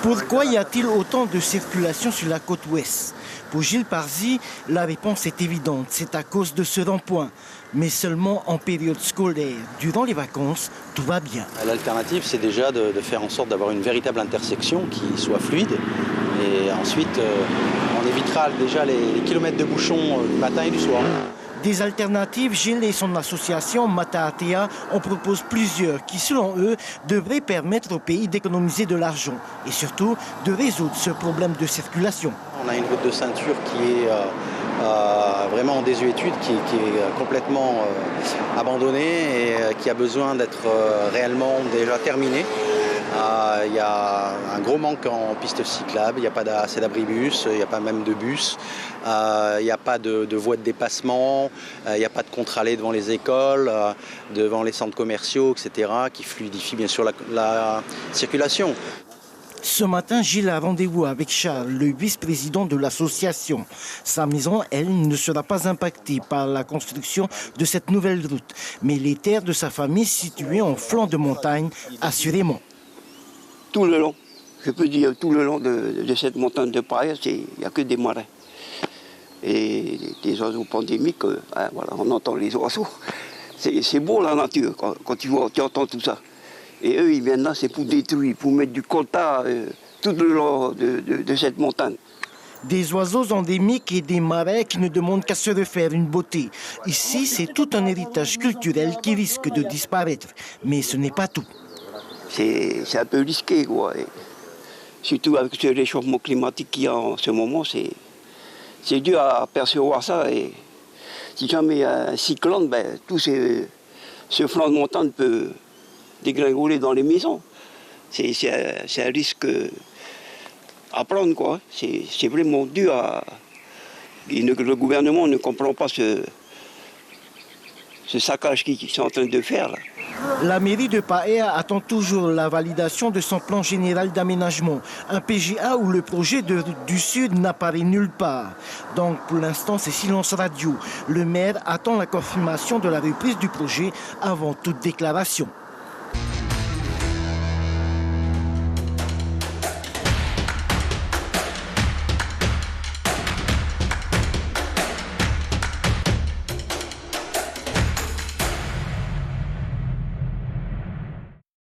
Pourquoi y a-t-il autant de circulation sur la côte ouest? Pour Gilles Parzi, la réponse est évidente, c'est à cause de ce rond-point. Mais seulement en période scolaire. Durant les vacances, tout va bien. L'alternative, c'est déjà de faire en sorte d'avoir une véritable intersection qui soit fluide. Et ensuite, on évitera déjà les kilomètres de bouchons du matin et du soir. Des alternatives, Gilles et son association Mataatea en proposent plusieurs qui, selon eux, devraient permettre au pays d'économiser de l'argent et surtout de résoudre ce problème de circulation. On a une route de ceinture qui est vraiment en désuétude, qui est complètement abandonnée et qui a besoin d'être réellement déjà terminée. Il y a un gros manque en pistes cyclables, il n'y a pas assez d'abribus, il n'y a pas même de bus, il n'y a pas de voies de dépassement, il n'y a pas de contre-allées devant les écoles, devant les centres commerciaux, etc., qui fluidifient bien sûr la circulation. Ce matin, Gilles a rendez-vous avec Charles, le vice-président de l'association. Sa maison, elle, ne sera pas impactée par la construction de cette nouvelle route, mais les terres de sa famille situées en flanc de montagne, assurément. Tout le long, je peux dire tout le long de cette montagne de Paia, il n'y a que des marais. Et des oiseaux pandémiques, voilà, on entend les oiseaux. C'est beau la nature quand tu entends tout ça. Et eux, ils viennent là, c'est pour détruire, pour mettre du colta tout le long de cette montagne. Des oiseaux endémiques et des marais qui ne demandent qu'à se refaire une beauté. Ici, c'est tout un héritage culturel qui risque de disparaître. Mais ce n'est pas tout. C'est un peu risqué, quoi. Et surtout avec ce réchauffement climatique qu'il y a en ce moment, c'est dur à percevoir ça. Et si jamais il y a un cyclone, tout ce flanc de montagne peut dégringoler dans les maisons. C'est un risque à prendre, quoi. C'est vraiment dur à... Le gouvernement ne comprend pas ce saccage qu'ils sont en train de faire, là. La mairie de Paia attend toujours la validation de son plan général d'aménagement, un PGA où le projet de route du Sud n'apparaît nulle part. Donc pour l'instant, c'est silence radio. Le maire attend la confirmation de la reprise du projet avant toute déclaration.